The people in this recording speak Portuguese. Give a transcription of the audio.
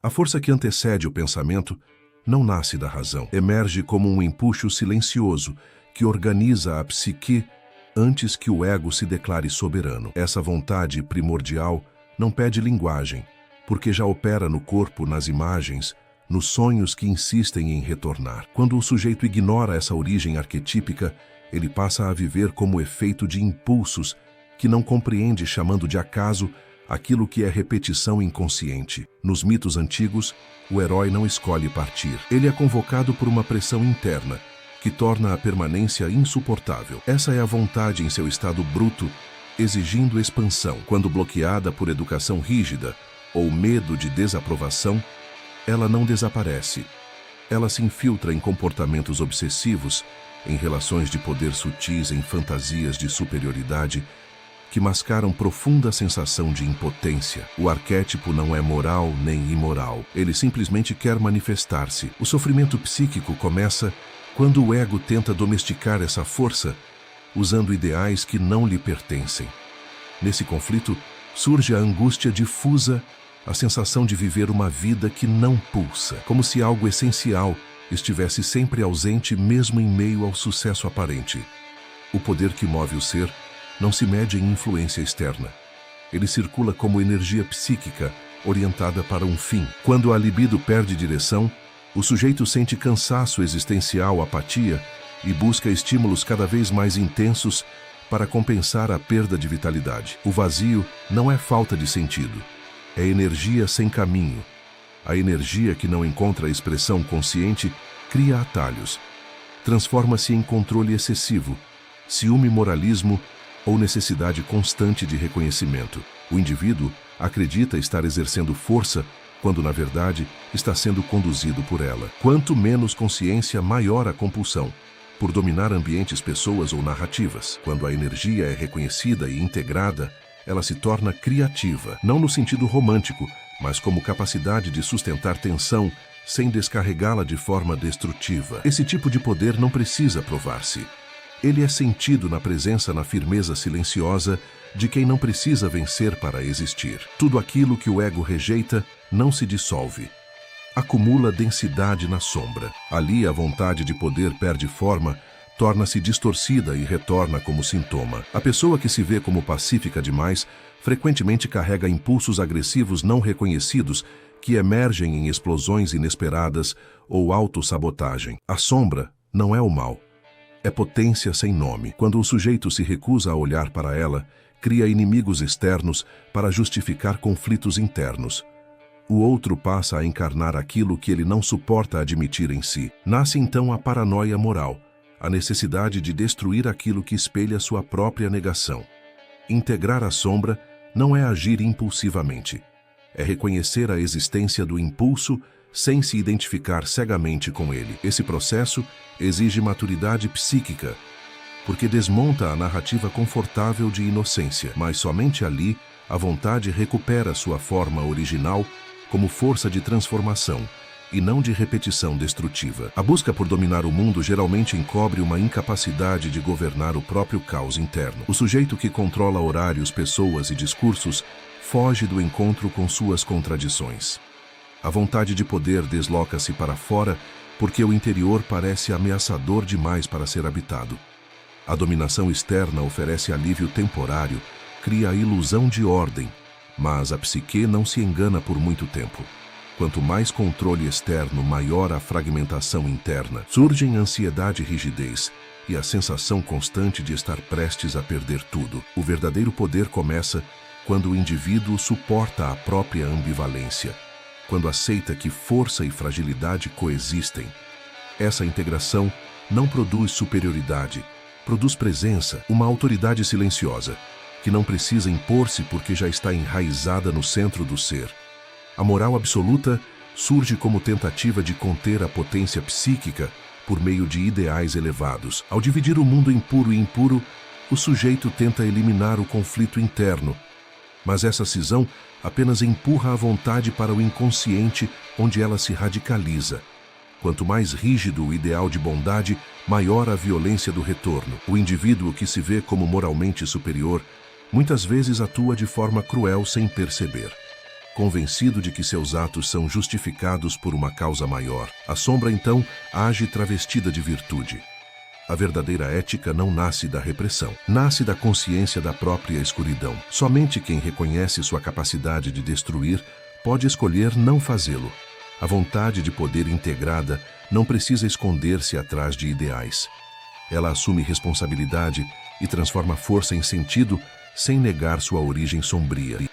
A força que antecede o pensamento não nasce da razão. Emerge como um empuxo silencioso que organiza a psique antes que o ego se declare soberano. Essa vontade primordial não pede linguagem, porque já opera no corpo, nas imagens, nos sonhos que insistem em retornar. Quando o sujeito ignora essa origem arquetípica, ele passa a viver como efeito de impulsos que não compreende, chamando de acaso aquilo que é repetição inconsciente. Nos mitos antigos, o herói não escolhe partir. Ele é convocado por uma pressão interna, que torna a permanência insuportável. Essa é a vontade em seu estado bruto, exigindo expansão. Quando bloqueada por educação rígida ou medo de desaprovação, ela não desaparece. Ela se infiltra em comportamentos obsessivos, em relações de poder sutis, em fantasias de superioridade, que mascaram profunda sensação de impotência. O arquétipo não é moral nem imoral. Ele simplesmente quer manifestar-se. O sofrimento psíquico começa quando o ego tenta domesticar essa força, usando ideais que não lhe pertencem. Nesse conflito, surge a angústia difusa, a sensação de viver uma vida que não pulsa, como se algo essencial estivesse sempre ausente mesmo em meio ao sucesso aparente. O poder que move o ser não se mede em influência externa. Ele circula como energia psíquica, orientada para um fim. Quando a libido perde direção, o sujeito sente cansaço existencial, apatia e busca estímulos cada vez mais intensos para compensar a perda de vitalidade. O vazio não é falta de sentido, é energia sem caminho. A energia que não encontra expressão consciente cria atalhos, transforma-se em controle excessivo, ciúme, moralismo ou necessidade constante de reconhecimento. O indivíduo acredita estar exercendo força quando, na verdade, está sendo conduzido por ela. Quanto menos consciência, maior a compulsão por dominar ambientes, pessoas ou narrativas. Quando a energia é reconhecida e integrada, ela se torna criativa, não no sentido romântico, mas como capacidade de sustentar tensão sem descarregá-la de forma destrutiva. Esse tipo de poder não precisa provar-se. Ele é sentido na presença, na firmeza silenciosa de quem não precisa vencer para existir. Tudo aquilo que o ego rejeita não se dissolve. Acumula densidade na sombra. Ali a vontade de poder perde forma, torna-se distorcida e retorna como sintoma. A pessoa que se vê como pacífica demais frequentemente carrega impulsos agressivos não reconhecidos que emergem em explosões inesperadas ou autossabotagem. A sombra não é o mal. É potência sem nome. Quando o sujeito se recusa a olhar para ela, cria inimigos externos para justificar conflitos internos. O outro passa a encarnar aquilo que ele não suporta admitir em si. Nasce então a paranoia moral, a necessidade de destruir aquilo que espelha sua própria negação. Integrar a sombra não é agir impulsivamente. É reconhecer a existência do impulso sem se identificar cegamente com ele. Esse processo exige maturidade psíquica, porque desmonta a narrativa confortável de inocência, mas somente ali a vontade recupera sua forma original como força de transformação e não de repetição destrutiva. A busca por dominar o mundo geralmente encobre uma incapacidade de governar o próprio caos interno. O sujeito que controla horários, pessoas e discursos foge do encontro com suas contradições. A vontade de poder desloca-se para fora porque o interior parece ameaçador demais para ser habitado. A dominação externa oferece alívio temporário, cria a ilusão de ordem, mas a psique não se engana por muito tempo. Quanto mais controle externo, maior a fragmentação interna. Surgem ansiedade e rigidez e a sensação constante de estar prestes a perder tudo. O verdadeiro poder começa quando o indivíduo suporta a própria ambivalência, quando aceita que força e fragilidade coexistem. Essa integração não produz superioridade, produz presença, uma autoridade silenciosa, que não precisa impor-se porque já está enraizada no centro do ser. A moral absoluta surge como tentativa de conter a potência psíquica por meio de ideais elevados. Ao dividir o mundo em puro e impuro, o sujeito tenta eliminar o conflito interno, mas essa cisão apenas empurra a vontade para o inconsciente, onde ela se radicaliza. Quanto mais rígido o ideal de bondade, maior a violência do retorno. O indivíduo que se vê como moralmente superior muitas vezes atua de forma cruel sem perceber. convencido de que seus atos são justificados por uma causa maior. A sombra, então, age travestida de virtude. A verdadeira ética não nasce da repressão, nasce da consciência da própria escuridão. Somente quem reconhece sua capacidade de destruir pode escolher não fazê-lo. A vontade de poder integrada não precisa esconder-se atrás de ideais. Ela assume responsabilidade e transforma força em sentido sem negar sua origem sombria.